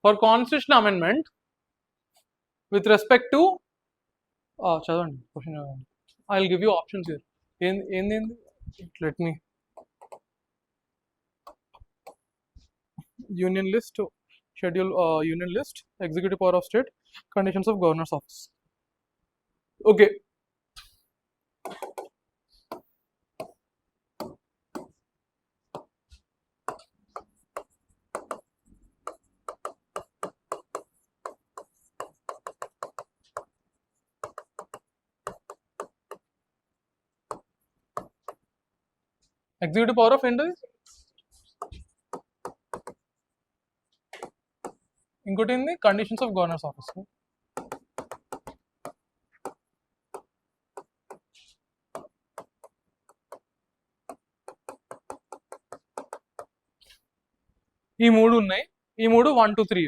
for constitutional amendment with respect to చదవండి question. I'll give you options here. Let me union list, schedule, union list, executive power of state, conditions of governor's office. Okay. Executive power of ఏంటది? ఇంకోటి ఏంది? Conditions of governors office. ఈ మూడు ఉన్నాయి. ఈ మూడు 1, 2, 3.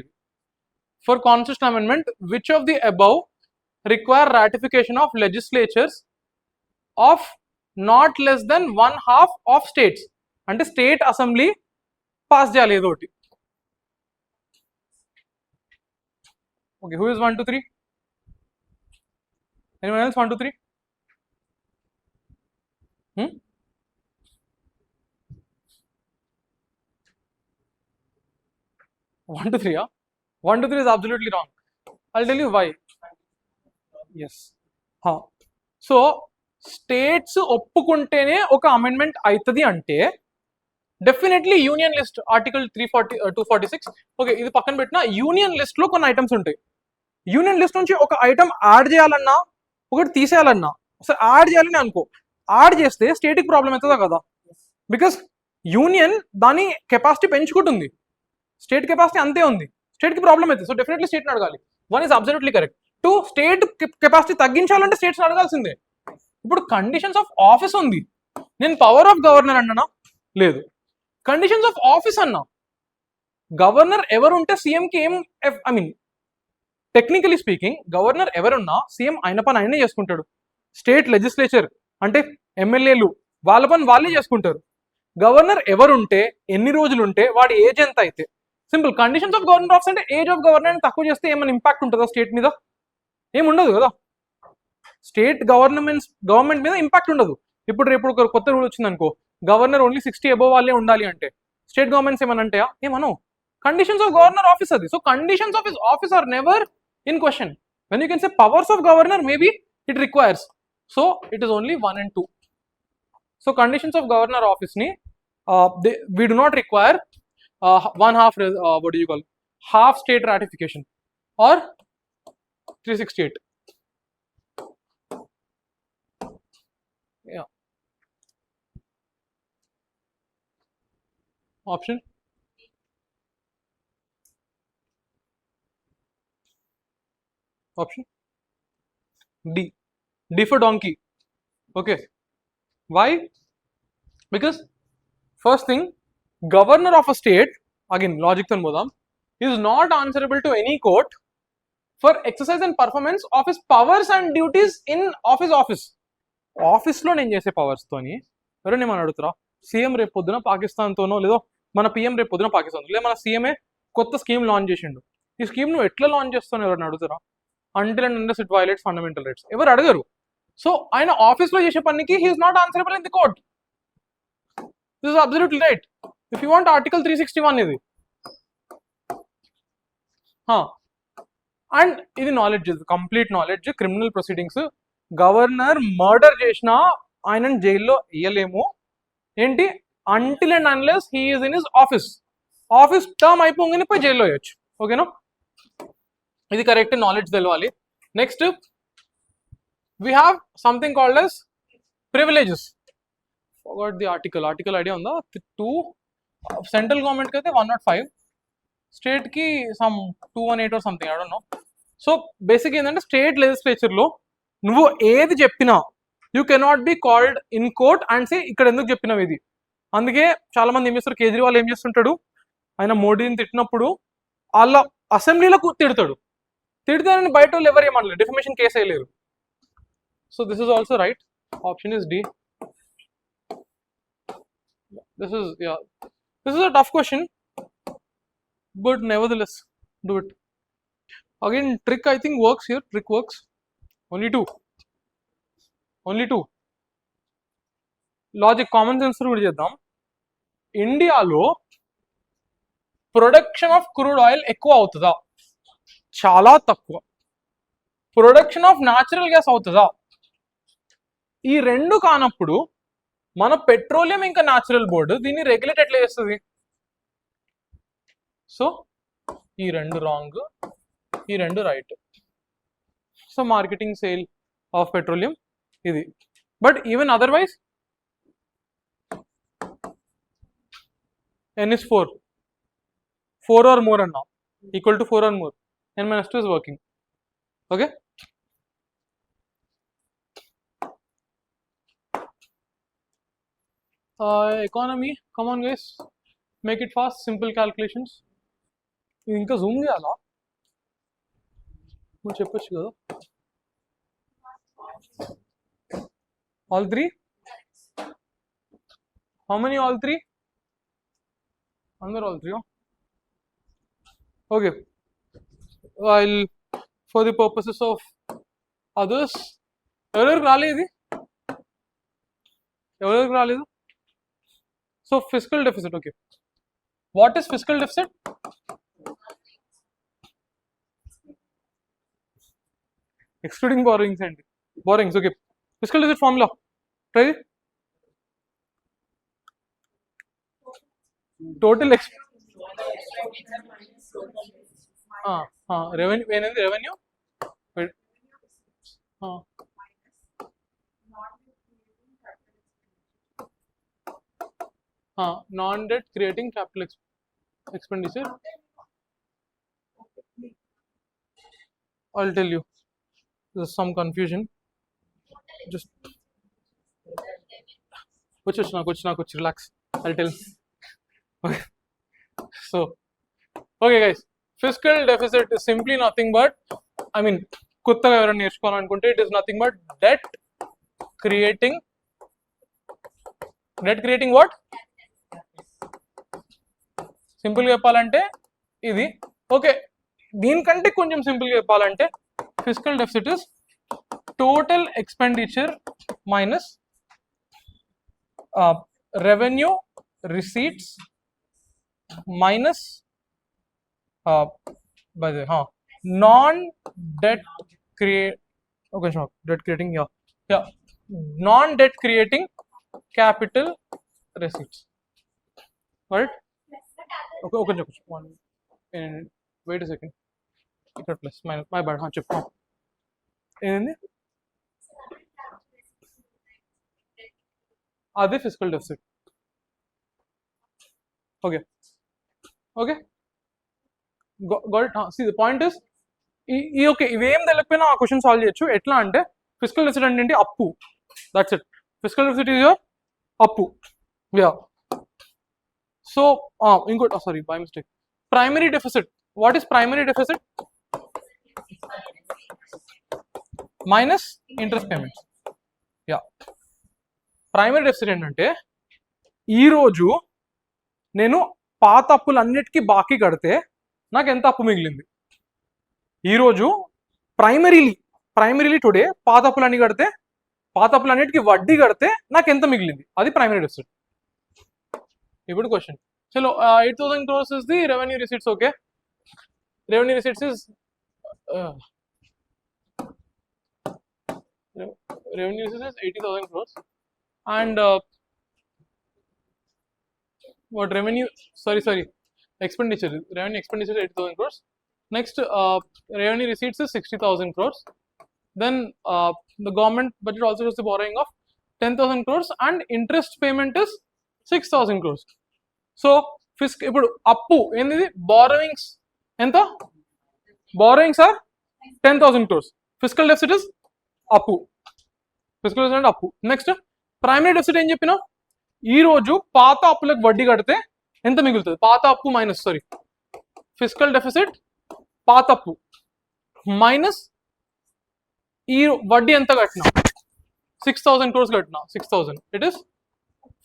For constitution amendment which of the above require ratification of legislatures of not less than 1/2 of states. అంటే state assembly pass చేయాలి ఏదో ఒకటి. Okay, who is 1, 2, 3? Anyone else 1, 2, 3? 1, 2, 3? 1, 2, 3 is absolutely wrong. I'll tell you why. Yes. So states ఒప్పుకుంటేనే ఒక amendment అవుతుంది అంటే definitely union list article 246. Okay, ఇది పక్కన పెట్టిన యూనియన్ లిస్ట్ లో కొన్ని ఐటమ్స్ ఉంటాయి. యూనియన్ లిస్ట్ నుంచి ఒక ఐటమ్ యాడ్ చేయాలన్నా ఒకటి తీసేయాలన్నా, సో యాడ్ చేయాలని అనుకో, యాడ్ చేస్తే స్టేట్కి ప్రాబ్లం అవుతుందా కదా? బికాస్ యూనియన్ దాని కెపాసిటీ పెంచుకుంటుంది, స్టేట్ కెపాసిటీ అంతే ఉంది, స్టేట్కి ప్రాబ్లం అవుతుంది. సో డెఫినెట్లీ స్టేట్ని అడగాలి. 1 is absolutely correct. 2, state capacity తగ్గించాలంటే స్టేట్స్ని అడగాల్సిందే. ఇప్పుడు కండిషన్స్ ఆఫ్ ఆఫీస్ ఉంది, నేను పవర్ ఆఫ్ గవర్నర్ అన్నానా? లేదు. కండిషన్స్ ఆఫ్ ఆఫీస్ అన్నా, గవర్నర్ ఎవరుంటే సీఎంకి ఏం, I mean technically speaking governor ఎవరున్నా సీఎం ఆయన పని ఆయనే చేసుకుంటాడు. స్టేట్ లెజిస్లేచర్ అంటే ఎమ్మెల్యేలు వాళ్ళ పని వాళ్ళే చేసుకుంటారు. గవర్నర్ ఎవరుంటే ఎన్ని రోజులు ఉంటే వాడి ఏజ్ ఎంత అయితే, simple. Conditions of governor office అంటే ఏజ్ ఆఫ్ గవర్నర్ తక్కువ చేస్తే ఏమైనా ఇంపాక్ట్ ఉంటుందా స్టేట్ మీద? ఏముండదు కదా. స్టేట్ గవర్నమెంట్ మీద ఇంపాక్ట్ ఉండదు. ఇప్పుడు రేపు ఒక కొత్త రూల్ వచ్చింది అనుకో, గవర్నర్ ఓన్లీ 60 అబోవ్ వాళ్ళే ఉండాలి అంటే స్టేట్ గవర్నమెంట్స్ ఏమనంటాయా? ఏమను. కండిషన్స్ ఆఫ్ గవర్నర్ ఆఫీస్ అది. So conditions of his office are never in question. When you can say powers of governor maybe it requires, so it is only 1 and 2. So conditions of governor office ని we do not require 1/2 what do you call half state ratification or 368. Yeah. Option D for donkey. Okay, why? Because first thing, governor of a state, again logic than bodam, is not answerable to any court for exercise and performance of his powers and duties in office. Office లో నేను చేసే powers తోని ఎవరైనా ఏమని అడుగుతారా? CM రేపు పొద్దున పాకిస్తాన్ తోనో, లేదో మన పిఎం రేపు పొద్దున పాకిస్తాన్, లేదా మన సీఎంఏ కొత్త స్కీమ్ లాంచ్ చేసిండు, ఈ స్కీమ్ నువ్వు ఎట్లా లాంచ్ చేస్తావు ఎవరైనా అడుగుతారా? Until and unless it violates fundamental rights, ఎవరు అడగరు. సో ఆయన ఆఫీస్ లో చేసే పనికి he's not answerable in the court. This is absolutely right. If you want article 361 ఇది. అండ్ ఇది knowledge, complete knowledge. Criminal proceedings, governor murder చేసినా ఆయనను జైల్లో వేయలేము. ఏంటి? Until and unless he is in his office term అయిపోగానే పోయి జైల్లో వేయచ్చు. ఓకేనా? ఇది కరెక్ట్ నాలెడ్జ్ తెలవాలి. Next we have something called as privileges. Forgot the article idea ఉందా? 2 సెంట్రల్ గవర్నమెంట్ కి అయితే 105, స్టేట్ కి some 218 or something, I don't know. So basic ఏంటంటే స్టేట్ లెజిస్లేచర్ లో నువ్వు ఏది చెప్పినా you cannot be called in court and say ఇక్కడ ఎందుకు చెప్పినావు ఇది. అందుకే చాలా మంది ఏం చేస్తారు, కేజ్రీవాల్ ఏం చేస్తుంటాడు, ఆయన మోడీని తిట్టినప్పుడు వాళ్ళ అసెంబ్లీలో తిడతాడు, తిడితేనని బయట వాళ్ళు ఎవరు ఏమనలేదు, డిఫమేషన్ కేసు వేయలేరు. So this is also right. Option is D. This is a tough question, but nevertheless Do it. Again, trick I think works here. Trick works. Only two. Only two. Logic, common sense కూడా చేద్దాం. ఇండియాలో production of crude oil ఎక్కువ అవుతుందా? చాలా తక్కువ. Production of natural gas అవుతుందా? ఈ రెండు కానప్పుడు మన పెట్రోలియం ఇంకా న్యాచురల్ బోర్డు దీన్ని రెగ్యులేట్ ఎట్లా చేస్తుంది? సో ఈ రెండు రాంగ్, ఈ రెండు right. So marketing sale of petroleum ఇది. But even otherwise n is 4 or more and now equal to 4 or more, n minus 2 is working. Okay, economy, come on guys, make it fast, simple calculations. ఇంకా Zoom చేయాలా? నువ్వు చెప్పొచ్చు కదా. All three? How many all three? Under all three. Okay, while for the purposes of others, ఎవరెవరికి రాలేదు? ఎవరెవరికి రాలేదు? So fiscal deficit. Okay, what is fiscal deficit? Excluding borrowings అండి. Borrowings. Okay, fiscal deficit formula try. Total revenue ఏంటంటే revenue non debt creating capital expenditure. I'll tell you, there's some confusion. Just kuch relax. I'll tell. Okay. So, okay guys, fiscal deficit is simply nothing but, I mean, కొత్తగా ఎవరైనా నేర్చుకోవాలనుకుంటే it is nothing but debt creating what? Simple గా చెప్పాలంటే ఇది. Okay, దీనికంటే కొంచెం simple గా చెప్పాలంటే fiscal deficit is total expenditure minus revenue receipts minus by the non debt creating non debt creating capital receipts. Right? Okay, one wait a second. Plus minus, my bad. Chip. Adi fiscal deficit. Okay, got it. See, the point is, okay, ఇవేం తెలియకపోయినా ఆ question solve చేయొచ్చు. ఎట్లా అంటే fiscal deficit అంటే అప్పు. That's it. Fiscal deficit is your అప్పు. Yeah. So ఇంకోటి, sorry, by mistake, primary deficit. What is primary deficit? Minus interest payments. Yeah, primary deficit ఏంటంటే ఈరోజు నేను పాత అప్పులన్నిటికీ బాకీ కడితే నాకు ఎంత అప్పు మిగిలింది. ఈరోజు ప్రైమరీలీ టుడే పాత అప్పులన్నీ కడితే, పాత అప్పులన్నిటికీ వడ్డీ కడితే నాకు ఎంత మిగిలింది, అది ప్రైమరీ డెఫిసిట్. ఇప్పుడు క్వశ్చన్, చలో 8,000 crores is the revenue receipts. Okay, revenue receipts is revenue receipts is 80,000 crores and what revenue, sorry, expenditure, revenue expenditure is 80,000 crores. Next, revenue receipts is 60,000 crores. Then the government budget also shows the borrowing of 10,000 crores and interest payment is 6,000 crores. So ఇప్పుడు అప్పు ఏంది? Borrowings ఎంత? Borrowings are 10,000 crores. Fiscal deficit is అప్పు. Fiscal deficit అంటే అప్పు. Next primary deficit ఏం చెప్పినా, ఈ రోజు పాత అప్పులకు వడ్డీ కడితే ఎంత మిగులుతుంది? పాత అప్పు మైనస్, సారీ, ఫిస్కల్ డెఫిసిట్ పాత అప్పు మైనస్ ఈ వడ్డీ ఎంత కట్టినా, 6,000 crores కట్టినా, 6,000, ఇట్ ఇస్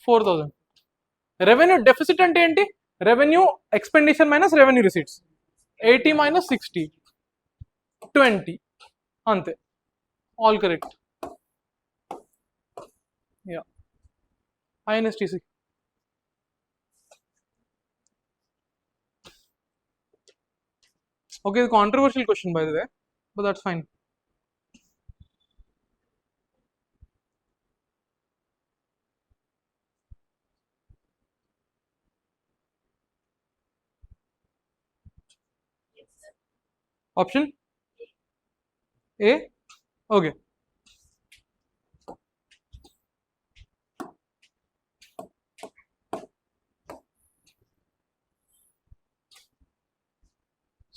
4,000. రెవెన్యూ డెఫిసిట్ అంటే ఏంటి? Revenue expenditure minus revenue receipts. 80 minus 60 20 అంతే, all correct. Yeah INSTC. Okay, the controversial question by the way, but that's fine. Option A. Okay.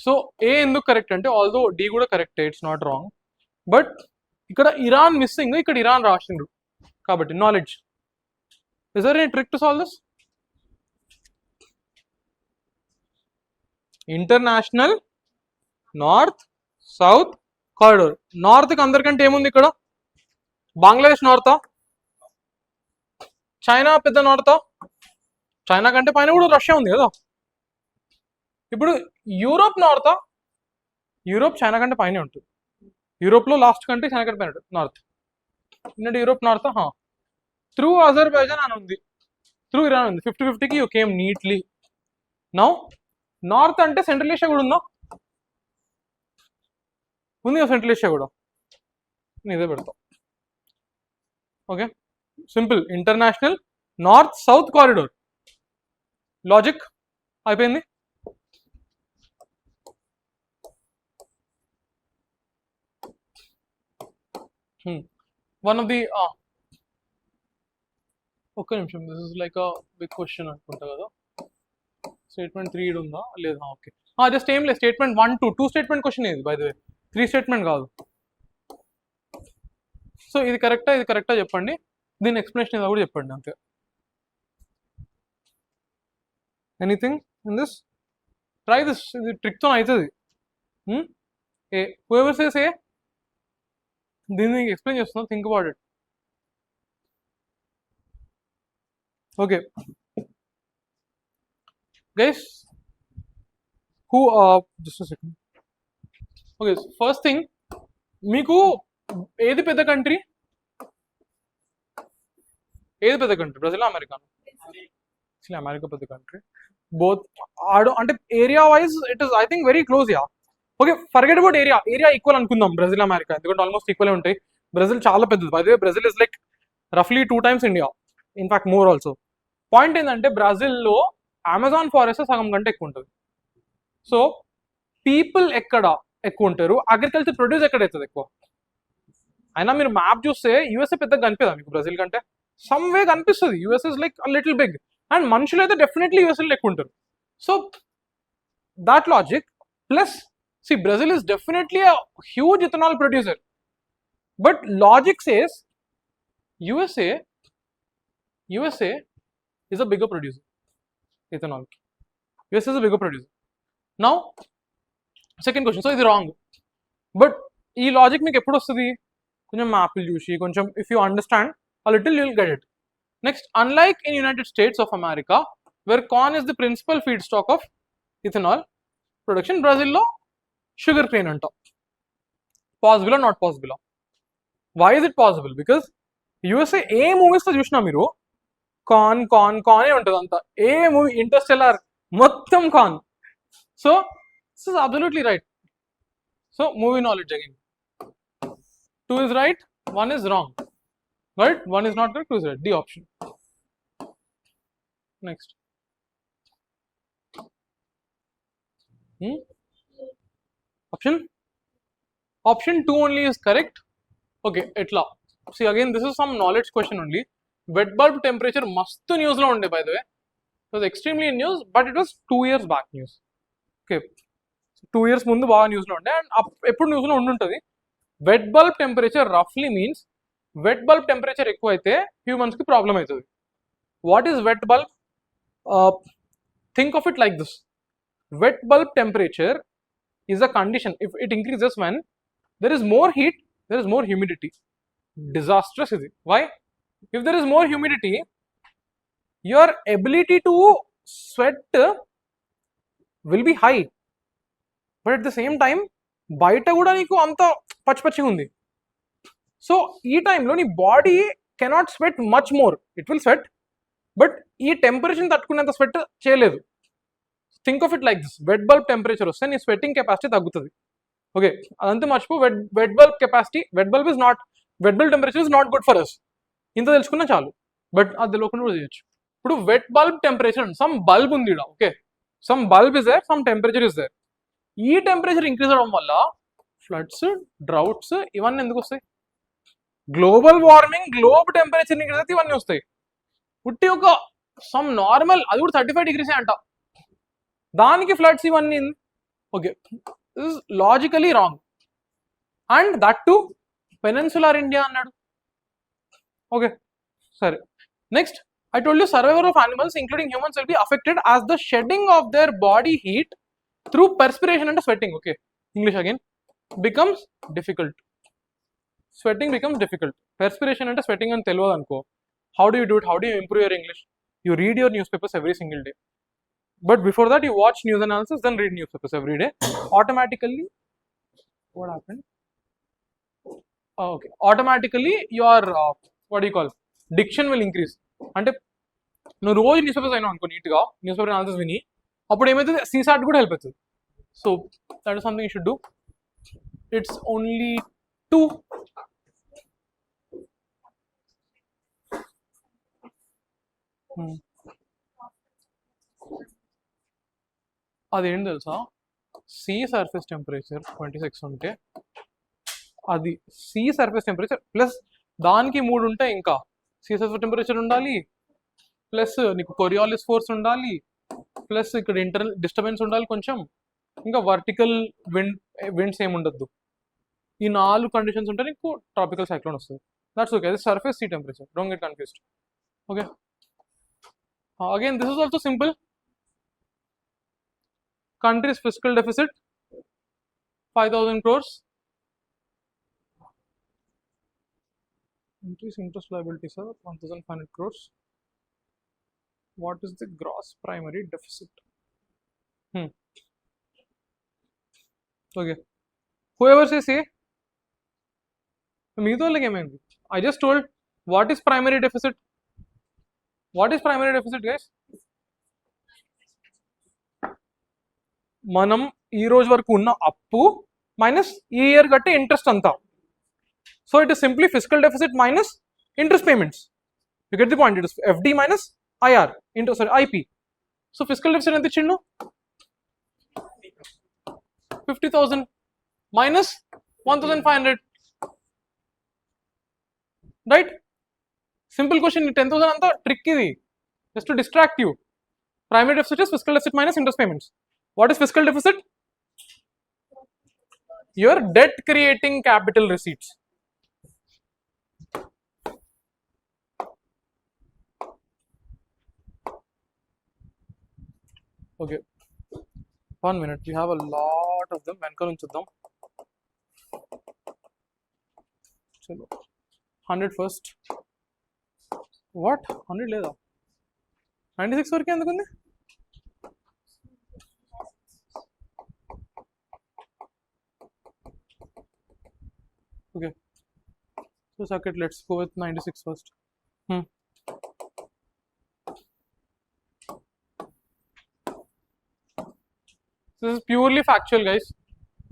So A ఎందుకు correct అంటే, although D కూడా correct, it's not wrong, but ఇక్కడ Iran missing, ఇక్కడ Iran రాసిండ్రు కాబట్టి knowledge. Is there any trick to solve this? International north south corridor. నార్త్కి అందరికంటే ఏముంది ఇక్కడ? బంగ్లాదేశ్ నార్తా? చైనా పెద్ద నార్తా? చైనా కంటే పైన కూడా రష్యా ఉంది కదా. ఇప్పుడు యూరోప్ నార్తా? యూరోప్ చైనా కంటే పైనే ఉంటుంది. యూరోప్లో లాస్ట్ కంటే చైనా కంటే పైన నార్త్. ఏంటంటే యూరోప్ నార్తా? త్రూ అజర్బైజాన్ అని ఉంది, త్రూ ఇరాన్ ఉంది. 50-50కి you came neatly. Now north అంటే సెంట్రల్ ఏషియా కూడా ఉందా? ఉంది కదా సెంట్రల్ ఏషియా కూడా, నేను ఇదే పెడతా. Okay, simple. International north south corridor, logic అయిపోయింది. వన్ ఆఫ్ ది ఒక్క నిమిషం, this is like a big question అనుకుంటా కదా. స్టేట్మెంట్ 3 ఉందా లేదా? ఓకే, జస్ట్ ఏం లేదు, స్టేట్మెంట్ 1 2 స్టేట్మెంట్ క్వశ్చన్ ఇది బై ద వే, 3 స్టేట్మెంట్ కాదు. సో ఇది కరెక్టా ఇది కరెక్టా చెప్పండి, దీని ఎక్స్ప్లెనేషన్ ఏదో కూడా చెప్పండి అంతే. Anything in this? Try this, ఇది ట్రిక్తో అవుతుంది. ఏ హూఎవర్ సేస్ ఏ, దీన్ని ఎక్స్ప్లెయిన్ చేస్తున్నా, think about it. Okay guys, who just second. Okay, first thing, మీకు ఏది పెద్ద కంట్రీ? ఏది పెద్ద కంట్రీ, బ్రెజిల్ అమెరికా? అమెరికా పెద్ద కంట్రీ. బోత్ అంటే area wise it is I think very close. Ya okay, forget about area, area equal అనుకుందాం Brazil America, ఎందుకంటే almost equal ఉంటాయి. బ్రెజిల్ చాలా పెద్దది by the way, Brazil is like రఫ్లీ 2 times India, in fact more also. Point ఏంటంటే బ్రెజిల్లో Amazon forest సగం కంటే ఎక్కువ ఉంటుంది. సో పీపుల్ ఎక్కడ ఎక్కువ ఉంటారు, అగ్రికల్చర్ ప్రొడ్యూస్ ఎక్కడ అవుతుంది ఎక్కువ. అయినా మీరు మ్యాప్ చూస్తే యూఎస్ఏ పెద్దగా కనిపిదా మీకు బ్రెజిల్ కంటే? సమ్ వే కనిపిస్తుంది, US is like little big, and మనుషులు అయితే డెఫినెట్లీ యూఎస్ఏలో ఎక్కువ ఉంటారు. So that logic plus see Brazil is definitely a huge ethanol producer, but logic says USA is a bigger producer ethanol. USA is a bigger producer. Now second question, so ఇది wrong, but ఈ logic మీకు ఎప్పుడు వస్తుంది? కొంచెం మ్యాప్లు చూసి కొంచెం if you understand a little you will get it. Next, unlike in United States of America where corn is the principal feedstock of ethanol production, Brazil లో sugar cane అంటాం. Possible or not possible? Why is it possible? Because USA ఏ మూవీస్తో చూసినా మీరు corn corn కార్నే ఉంటుంది అంతా. ఏ మూవీ, ఇంటర్స్టెల్లార్ మొత్తం corn. So this is absolutely right. So movie knowledge again. 2 is right, 1 is wrong. Right? 1 is not correct, 2 is right. D option. Next. Option 2 only is correct. Okay, etla. See again, this is some knowledge question only. Wet bulb temperature must news lo unde by the way. It was extremely in news, but it was 2 years back news. Okay, 2 years mundu baga news lo unde, and eppudu news lo unduntadi. Wet bulb temperature roughly means wet bulb temperature ekku aithe humans ki problem aitadi. What is wet bulb? Think of it like this. Wet bulb temperature is a condition, if it increases when there is more heat, there is more humidity. Disastrous is it? Why? If there is more humidity, your ability to sweat will be high. But at the same time బయట కూడా నీకు అంత పచ్చి పచ్చిగా ఉంది. So ఈ టైంలో నీ body cannot sweat much more, it will sweat but ఈ టెంపరేచర్ తట్టుకునేంత స్వెట్ చేయలేదు. Think of it like this, wet bulb temperature వస్తే నీ స్వెట్టింగ్ కెపాసిటీ తగ్గుతుంది. ఓకే, అదంతా మర్చిపో. Wet bulb capacity, wet bulb temperature is not good for us. ఇంత తెలుసుకున్నా చాలు, బట్ అది తెలియకుండా కూడా చేయొచ్చు. ఇప్పుడు wet bulb temperature, some bulb ఉంది ఇక్కడ, okay, some bulb is there, some temperature is there. ఈ టెంపరేచర్ ఇంక్రీజ్ అవడం వల్ల ఫ్లడ్స్, డ్రౌట్స్ ఇవన్నీ ఎందుకు వస్తాయి? Global warming, globe temperature increase అయితే ఇవన్నీ వస్తాయి. పుట్టి ఒక సమ్ నార్మల్, అది కూడా 35 degrees అంట, దానికి ఫ్లడ్స్ ఇవన్నీ. Okay, this is logically wrong. And that to peninsular India అన్నాడు. ఓకే, సరే. Next, I told you survival of animals including humans will be affected as the shedding of their body heat through perspiration and sweating. Okay, English again, becomes difficult. Sweating becomes difficult. Perspiration and sweating and telvadu anko. How do you do it? How do you improve your English? You read your newspapers every single day. But before that, you watch news analysis, then read newspapers every day. Automatically, what happened? Okay, automatically your what do you call, diction will increase. అంటే నువ్వు రోజు news papers అయినా అనుకో, నీట్గా news paper analysis విని, అప్పుడు ఏమవుతుంది, CSAT కూడా హెల్ప్ అవుతుంది. So that is something you should do. It's only 2. అదేంటి తెలుసా, సీ సర్ఫేస్ టెంపరేచర్ 26 ఉంటే, అది సీ సర్ఫేస్ టెంపరేచర్ ప్లస్ దానికి 3 ఉంటాయి, ఇంకా సీ సర్ఫేస్ టెంపరేచర్ ఉండాలి, ప్లస్ నీకు కొరియాలిస్ ఫోర్స్ ఉండాలి, ప్లస్ ఇక్కడ ఇంటర్నల్ డిస్టర్బెన్స్ ఉండాలి కొంచెం, ఇంకా వర్టికల్ విండ్స్ ఏమి ఉండద్దు. ఈ 4 కండిషన్స్ ఉంటే నీకు ట్రాపికల్ సైక్లోన్ వస్తుంది. దట్స్ ఓకే, అది surface sea temperature, don't get confused. Okay, again this is also simple. Country's fiscal deficit 5,000 crores. Country's interest liabilities are 1,500 crores. What is the gross primary deficit? Okay, whoever says A, meeto like ఏమైంది? I just told what is primary deficit. What is primary deficit, guys? మనం ఈ రోజు వరకు ఉన్న అప్పు minus ఈ year కట్టే interest అంతా. So it is simply physical deficit minus interest payments. You get the point, it is FD minus IR into IP. So physical deficit ఎంత ఇచ్చిండు? 50,000 మైనస్ 1,500, రైట్? Simple question. 10,000 అంతా ట్రిక్, ఇది just to distract you. Primary deficit is physical deficit minus interest payments. What is fiscal deficit? Your debt creating capital receipts. Okay, 1 minute, we have a lot of them. వెనకాల ఉంచుద్దాం. చలో 100 first. What 100 లేదా? 96 వరకే ఎందుకుంది? Okay, so circuit, let's go with 96 first. This is purely factual, guys.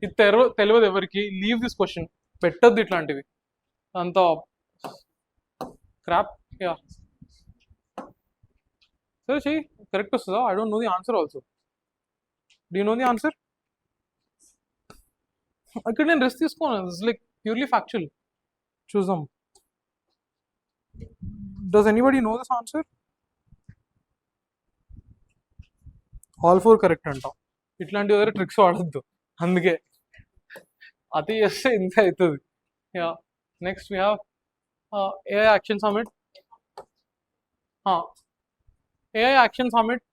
ఇది తెలియదు ఎవరికి. Leave this question, పెట్టద్దు ఇట్లాంటివి అంత క్రాప్. యా, సరే చెయ్యి, కరెక్ట్ వస్తుందా? I don't know the answer also. Do you know the answer? ఇక్కడ నేను రిస్క్ తీసుకోను, ఇట్స్ లైక్ purely factual. చూద్దాం. Does anybody know this answer? All 4 correct అంటాం. ఇట్లాంటి దగ్గర ట్రిక్స్ వాడద్దు, అందుకే అతి చేస్తే ఇంత అవుతుంది. Yeah, next we have AI Action Summit. AI Action Summit.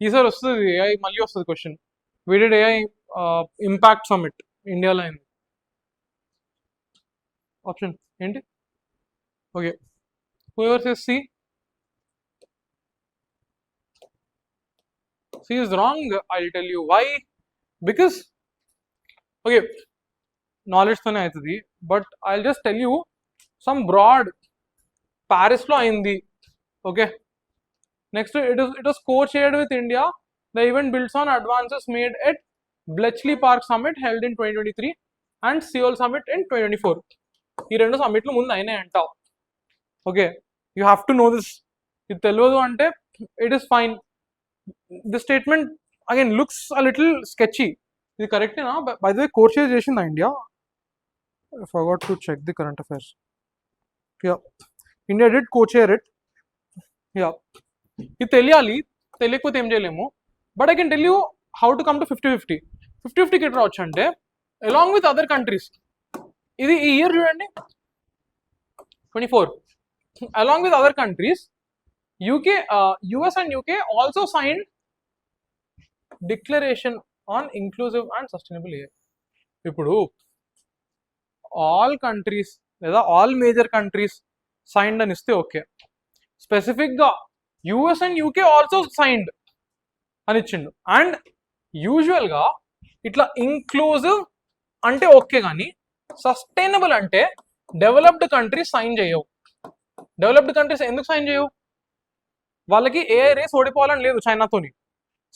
ఈసారి వస్తుంది AI, మళ్ళీ వస్తుంది question. We did AI Impact Summit ఇండియాలో అయింది. ఆప్షన్ ఏంటి? Okay, whoever says C. C is wrong. I'll tell you why. Because okay, knowledge tone aitadi, but I'll just tell you some broad. Paris lo ayindi. Okay. Next, it was co-chaired with India. The event builds on advances made at Bletchley Park Summit held in 2023 and Seoul Summit in 2024. ఈ రెండు సమ్మిట్లు ముందు అయినాయి అంట. Okay, you have to know this. ఇది తెలియదు అంటే it is fine. The statement again looks a little sketchy. ఇది కరెక్టేనా? బై ద వే కోర్షేర్ చేసిందా India? I forgot to check the current affairs. Ya, India did co-chair it. Ya, ఇది తెలియాలి, తెలియకపోతే ఏం చేయలేము. But I can tell you how to come to 50-50. 50-50 ఎట్లా రావచ్చు అంటే అలాంగ్ విత్ అదర్ కంట్రీస్. ఇది ఈ ఇయర్ చూడండి 24. Along with other countries, US and UK also signed Declaration on Inclusive and Sustainable AI. ఇప్పుడు ఆల్ కంట్రీస్ లేదా all major countries signed అని ఇస్తే ఓకే, స్పెసిఫిక్గా US and UK also signed అని ఇచ్చిండు. అండ్ యూజువల్గా ఇట్లా ఇంక్లూజివ్ అంటే ఓకే, కానీ సస్టైనబుల్ అంటే డెవలప్డ్ కంట్రీస్ సైన్ చేయవు. డెవలప్డ్ కంట్రీస్ ఎందుకు సైన్ చేయవు? వాళ్ళకి ఏఐ రేస్ ఓడిపోవాలని లేదు చైనాతోని.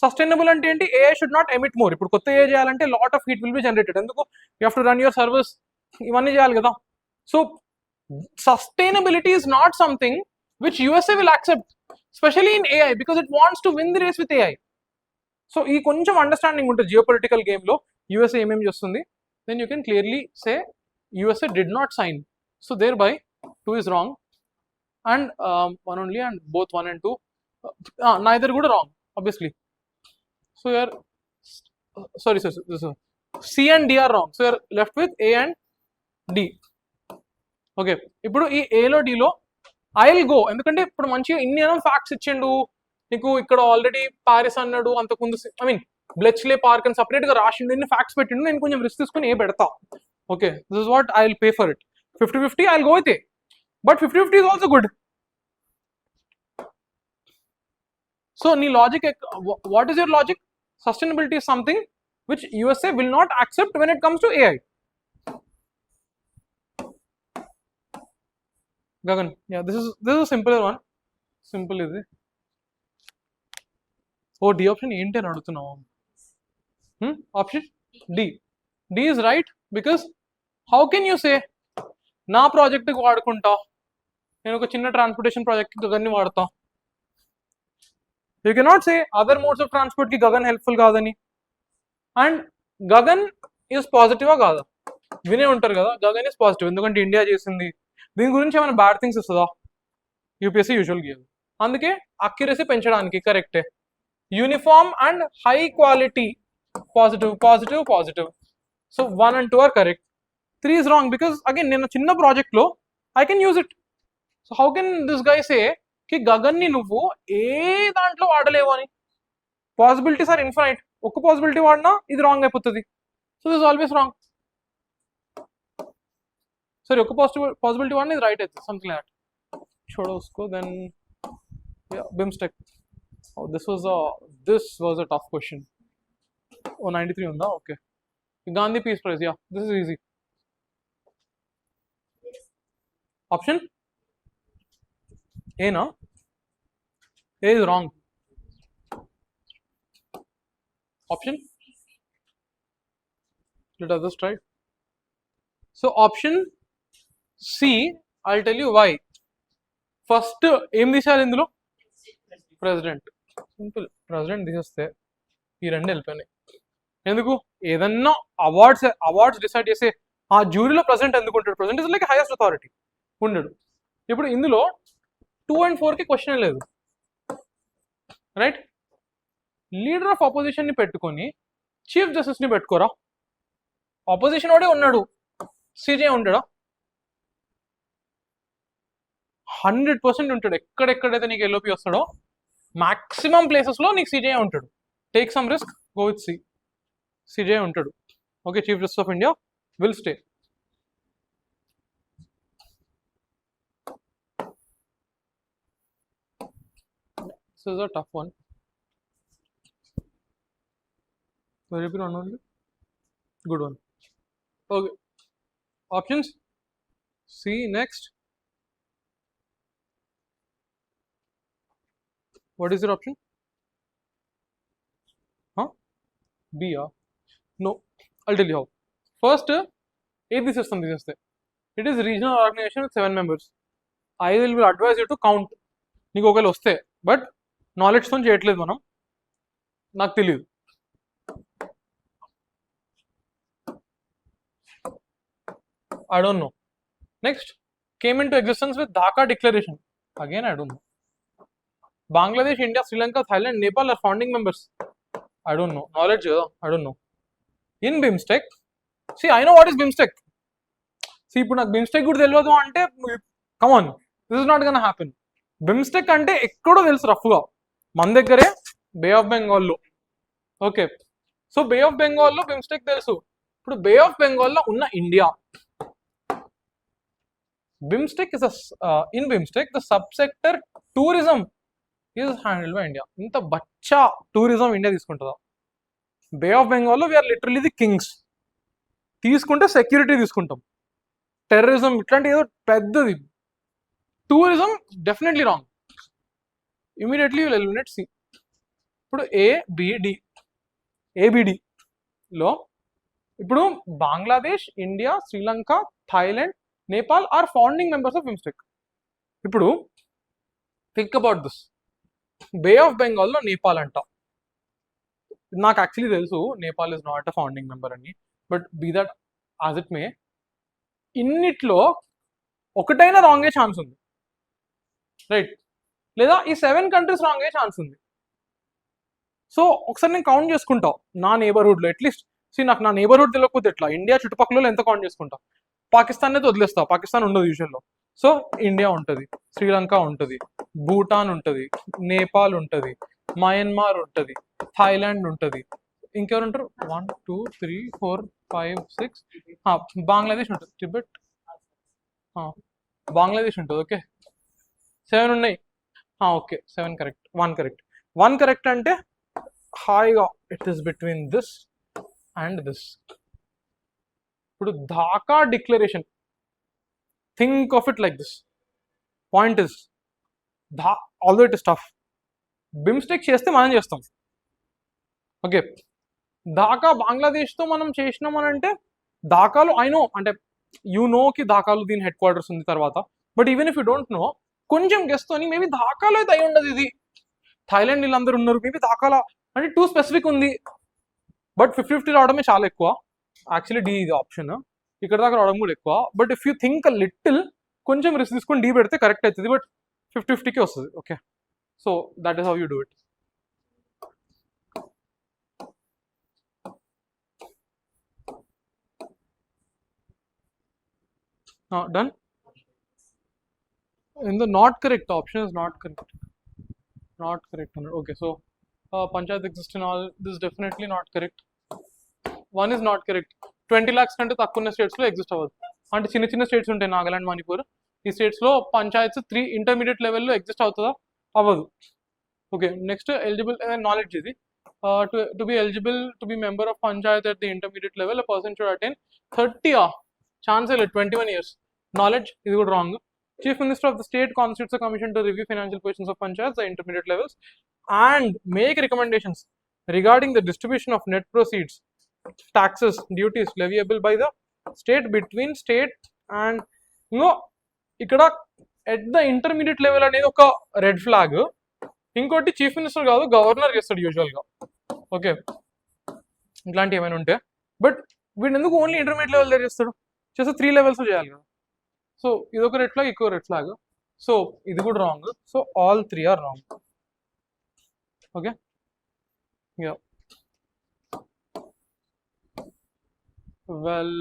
సస్టైనబుల్ అంటే ఏంటి? AI should not emit more. ఇప్పుడు కొత్త ఏఐ చేయాలంటే lot of heat will be generated. ఎందుకు? You have to run your service, ఇవన్నీ చేయాలి కదా. So sustainability is not something which USA will accept, specially in AI, because it wants to win the race with AI. So ఈ కొంచెం understanding ఉంటుంది geo political గేమ్లో USA ఏమేమి చేస్తుంది. Then you can clearly say USA did not sign. So thereby 2 is wrong and 1 only, and both 1 and 2 neither good wrong obviously. So you're sorry C and D are wrong. So you're left with A and D. Okay, ఇప్పుడు ఈ A లో D లో I'll go, ఎందుకంటే ఇప్పుడు మంచిగా ఇన్ని facts ఇచ్చిండు నీకు. ఇక్కడ ఆల్రెడీ పారిస్ అన్నాడు, అంతకుముందు ఐ మీన్ బ్లెచ్లే పార్క్ అని సపరేట్ గా రాసిండు, ఇన్ని ఫ్యాక్ట్స్ పెట్టిండు. నేను కొంచెం రిస్క్ తీసుకుని ఏ పెడతా. Okay, this is what I will pay for it. 50-50 I'll go with A. But 50-50 is also good. So, nee logic, what is your logic? Sustainability is something which USA will not accept when it comes to AI. Gagan, yeah, this is a simpler one. Simple is it? Oh, D option ఏంటి అని అడుగుతున్నావు. Option D. D is right because how can you say నా ప్రాజెక్ట్కి వాడుకుంటా, నేను ఒక చిన్న transportation ప్రాజెక్ట్కి గగన్ని వాడతా. You cannot say other modes of ట్రాన్స్పోర్ట్కి గగన్ హెల్ప్ఫుల్ కాదని. అండ్ గగన్ ఈజ్ పాజిటివా కాదా? వినే ఉంటారు కదా, గగన్ ఈజ్ పాజిటివ్ ఎందుకంటే ఇండియా చేసింది. దీని గురించి ఏమైనా బ్యాడ్ థింగ్స్ ఇస్తుందా? యూపీఎస్సీ యూజువల్ గీయదు. అందుకే అక్యురసీ పెంచడానికి కరెక్టే. Uniform and high quality positive positive positive. So 1 and 2 are correct. 3 is wrong because again నేను చిన్న ప్రాజెక్ట్ లో I can use it. So how can this guy say కి గగన్ ని నువ్వు ఏ దాంట్లో వాడలేవు అని? Possibilities are infinite. ఒక పాసిబిలిటీ వాడినా ఇది రాంగ్ అయిపోతుంది. So this always wrong. సరే, ఒక పాసిబిలిటీ వాడినా ఇది రైట్ అవుతుంది, సంథింగ్ లైక్ దట్. छोड़ो उसको. Then yeah, BIMSTEC. Oh, this was a tough question. Oh, 93 ఉందా? Okay. Gandhi Peace Prize. Yeah, this is easy. Option A, no? A is wrong. Option? Let others try. So option C, I'll tell you why. First, ఏం తీసారు ఇందులో? President. Simple, president తీసేస్తే ఈ రెండు వెళ్ళిపోయినాయి. ఎందుకు? ఏదన్నా అవార్డ్స్ డిసైడ్ చేసే ఆ జ్యూరీలో ప్రెసిడెంట్ ఎందుకు ఉంటాడు? President is like highest authority, ఉండడు. ఇప్పుడు ఇందులో 2 and 4కి క్వశ్చన్ లేదు, రైట్? లీడర్ ఆఫ్ ఆపోజిషన్ ని పెట్టుకొని చీఫ్ జస్టిస్ ని పెట్టుకోరా? ఆపోజిషన్ వాడే ఉన్నాడు, సీజే ఉంటాడా? 100% ఉంటాడు. ఎక్కడెక్కడైతే నీకు ఎల్ఓపి వస్తాడో మాక్సిమం ప్లేసెస్ లో నీకు సీజే ఉంటాడు. Take some risk, go with C. CJ ఉంటాడు. Okay, chief justice of India will stay. This is a tough one. Repeat one only. Good one. Okay. Options. C next. What is your option? Huh? B. No. I'll tell you how. First, this is something else. It is regional organization with 7 members. I will advise you to count. నీకు ఒకవేళ వస్తే but నాలెడ్జ్తో చేయట్లేదు మనం, నాకు తెలియదు. I don't know. Next, came into existence with Dhaka Declaration. Again, I don't know. Bangladesh, India, Sri Lanka, Thailand, Nepal are founding members. I don't know. Knowledge, I don't know. In BIMSTEC, see, I know what is BIMSTEC. See, ఇప్పుడు నాకు BIMSTEC కూడా తెలియదు అంటే, come on, this is not gonna happen. BIMSTEC అంటే ఎక్కడో తెలుసు రఫ్గా, మన దగ్గరే బే ఆఫ్ బెంగాల్లో. ఓకే, సో బే ఆఫ్ బెంగాల్లో BIMSTEC తెలుసు. ఇప్పుడు బే ఆఫ్ బెంగాల్లో ఉన్న India, BIMSTEC is in BIMSTEC the subsector tourism is handled by India. ఇంత బచ్చా టూరిజం ఇండియా తీసుకుంటుందా? బే ఆఫ్ బెంగాల్లో వీఆర్ లిటరలీ ది కింగ్స్. తీసుకుంటే సెక్యూరిటీ తీసుకుంటాం, టెర్రరిజం ఇట్లాంటి ఏదో పెద్దది. Tourism definitely wrong. Immediately will eliminate C. ఇప్పుడు ఏబిడిలో ఇప్పుడు Bangladesh, India, Sri Lanka, Thailand, Nepal are founding members of BIMSTEC. ఇప్పుడు think about this. Bay of బెంగాల్లో నేపాల్ అంట. నాకు యాక్చువల్లీ తెలుసు Nepal is not a founding member అని, but be that as it may, ఇన్నిట్లో ఒకటైనా wrong అయ్యే ఛాన్స్ ఉంది, రైట్? లేదా ఈ 7 కంట్రీస్ రాంగ్ అయ్యే ఛాన్స్ ఉంది. సో ఒకసారి నేను కౌంట్ చేసుకుంటా నా నేబర్హుడ్లో. అట్లీస్ట్ నాకు నా నేబర్హుడ్ తెలియకపోతే ఎట్లా, ఇండియా చుట్టుపక్కల ఎంత కౌంట్ చేసుకుంటా. పాకిస్తాన్ అయితే వదిలేస్తా, పాకిస్తాన్ ఉండదు యూజువల్లో. సో ఇండియా ఉంటుంది, శ్రీలంక ఉంటుంది, భూటాన్ ఉంటుంది, నేపాల్ ఉంటుంది, మయన్మార్ ఉంటుంది, థాయిలాండ్ ఉంటుంది, ఇంకెవరు ఉంటారు? 1 2 3 4 5 6, బంగ్లాదేశ్ ఉంటుంది, టిబెట్, బంగ్లాదేశ్ ఉంటుంది. ఓకే, 7 ఉన్నాయి. Okay, 7 correct, 1 correct. 1 కరెక్ట్ అంటే హాయిగా it is between this and this. ఇప్పుడు Dhaka declaration, think of it like this. Point is although it is tough. BIMSTEC చేస్తే మనం చేస్తాం. ఓకే, ఢాకా బంగ్లాదేశ్తో మనం చేసినామని అంటే, ఢాకాలో ఐ నో అంటే యూ నోకి ఢాకాలో దీని హెడ్ క్వార్టర్స్ ఉంది తర్వాత, but even if you don't know, కొంచెం గెస్తోని మేబీ ఢాకాలో అయితే అయి ఉండదు. ఇది థాయిలాండ్ వీళ్ళందరూ ఉన్నారు, మేబీ ఢాకాలో అంటే టూ స్పెసిఫిక్ ఉంది. బట్ 50-50 రావడమే చాలా ఎక్కువ. యాక్చువల్లీ డి ఇది ఆప్షన్, ఇక్కడ దాకా రావడం కూడా ఎక్కువ. But if you think a little, కొంచెం రిస్క్ తీసుకొని డి పెడితే కరెక్ట్ అవుతుంది. బట్ 50-50కి వస్తుంది. Okay, so that is how you do it. Done. In the not correct option is not correct. Not correct. Okay, so Panchayat exists in all. This is definitely not correct. 1 is not correct. 20 lakhs కంటే తక్కువ స్టేట్స్లో exist అవ్వదు. అంటే చిన్న చిన్న states ఉంటాయి, నాగాలాండ్, మణిపూర్. ఈ స్టేట్స్లో పంచాయత్స్ 3 ఇంటర్మీడియట్ లెవెల్లో ఎగ్జిస్ట్ అవుతుందా? అవ్వదు. ఓకే, నెక్స్ట్ ఎలిజిబుల్ నాలెడ్జ్ ఇది. To be eligible to be member of Panchayat at the intermediate level, a person should attain 30 chance 21 years. Knowledge ఇది కూడా wrong. Chief Minister of the state constitutes a commission to review financial positions of panchayats, the intermediate levels, and make recommendations regarding the distribution of net proceeds, taxes, duties leviable by the state between state and ఇక్కడ at the intermediate level అనేది ఒక red flag. ఇంకోటి chief minister కాదు, governor చేస్తాడు యూజువల్గా. Okay, ఇట్లాంటివి ఏమైనా ఉంటే. బట్ వీడు ఎందుకు ఓన్లీ ఇంటర్మీడియట్ లెవెల్ దగ్గర చేస్తాడు? చేస్తే 3 లెవెల్స్ చేయాలి కదా. సో ఇదొక రెడ్ ఫ్లాగ్, ఎక్కువ రెడ్ ఫ్లాగ్. సో ఇది కూడా wrong. So all 3 are wrong. Okay, yeah, well,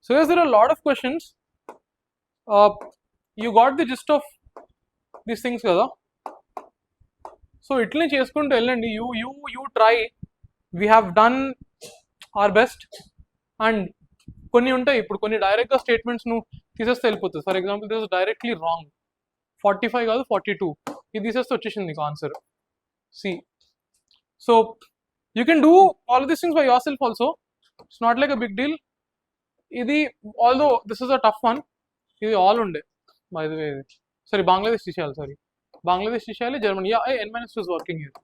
so yes, there are a lot of questions. You got the gist of these things కదా. సో ఇట్లనే చేసుకుంటూ వెళ్ళండి. You try. We have done our best. And కొన్ని ఉంటాయి, ఇప్పుడు కొన్ని డైరెక్ట్గా statements నువ్వు తీసేస్తే వెళ్ళిపోతుంది. For example this is directly wrong, 45 కాదు 42, ఇది తీసేస్తే వచ్చేసింది నీకు answer C. So you can do all these things by yourself also, it's not like a big deal. ఇది although this is a tough one, ఇది all ఉండే by the way. Sorry Bangladesh తీసేయాలి, sorry Bangladesh తీసేయాలి, Germany. Yeah n-2 is working here,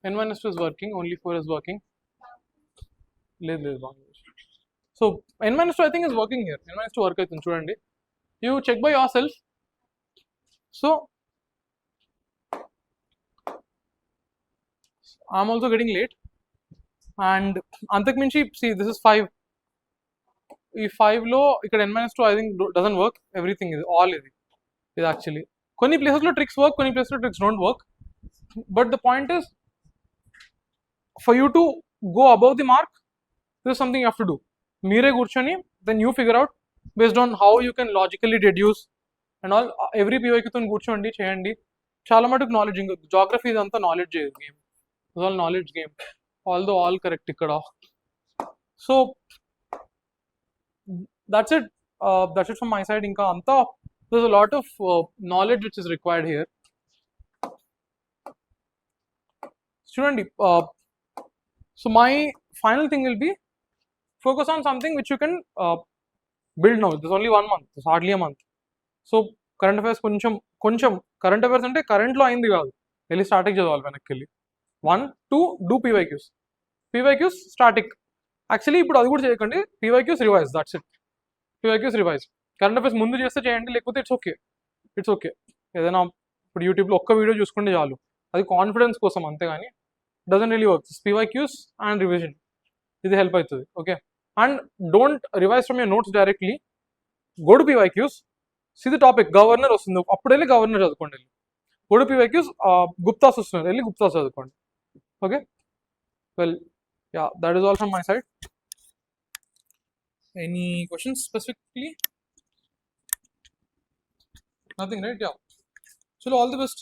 n-2 is working, only 4 is working. లేదు లేదు Bangladesh. So n-2 I think is working here, n-2 work అవుతుంది చూడండి, you check by yourself. So I'm also getting late, and అంతకుమించి see this is 5, ఈ 5లో ఇక్కడ n-2 I think doesn't work, everything ఇది all ఇది యాక్చువల్లీ. కొన్ని ప్లేసెస్లో ట్రిక్స్ వర్క్, కొన్ని ప్లేసెస్లో tricks don't work, but the point is for you to go above the mark this is something you have to do. మీరే కూర్చొని then you figure out based on how you can logically deduce and all. Every పీవైక్యూతో కూర్చోండి, చేయండి. చాలా మటుకు knowledge, ఇంకా geography ఇదంతా knowledge game, all knowledge game, although all correct ఇక్కడ. So that's it from my side. Inka anta there's a lot of knowledge which is required here. Student, so my final thing will be focus on something which you can build now. There's only 1 month, it's hardly a month. So current affairs koncham current affairs ante current lo ayindi kaadu, elli static chadavali venakkelli. 1 2 do PYQs static. Actually ఇప్పుడు అది కూడా చేయకండి, PYQs revise, that's it. PYQs revise. Current affairs ముందు చేస్తే చేయండి, లేకపోతే it's okay. ఏదైనా ఇప్పుడు యూట్యూబ్లో ఒక్క వీడియో చూసుకుంటే చాలు, అది కాన్ఫిడెన్స్ కోసం అంతేగాని doesn't really work. PYQs and revision ఇది హెల్ప్ అవుతుంది, okay. And don't revise from your notes directly, go to PYQs, see the topic, governor వస్తుంది అప్పుడు వెళ్ళి గవర్నర్ చదువుకోండి, వెళ్ళి గో టు PYQs, గుప్తాస్ వస్తున్నారు వెళ్ళి గుప్తాస్ చదువుకోండి, okay. Well yeah, that is all from my side. Any questions specifically? Nothing, right? Yeah. So all the best.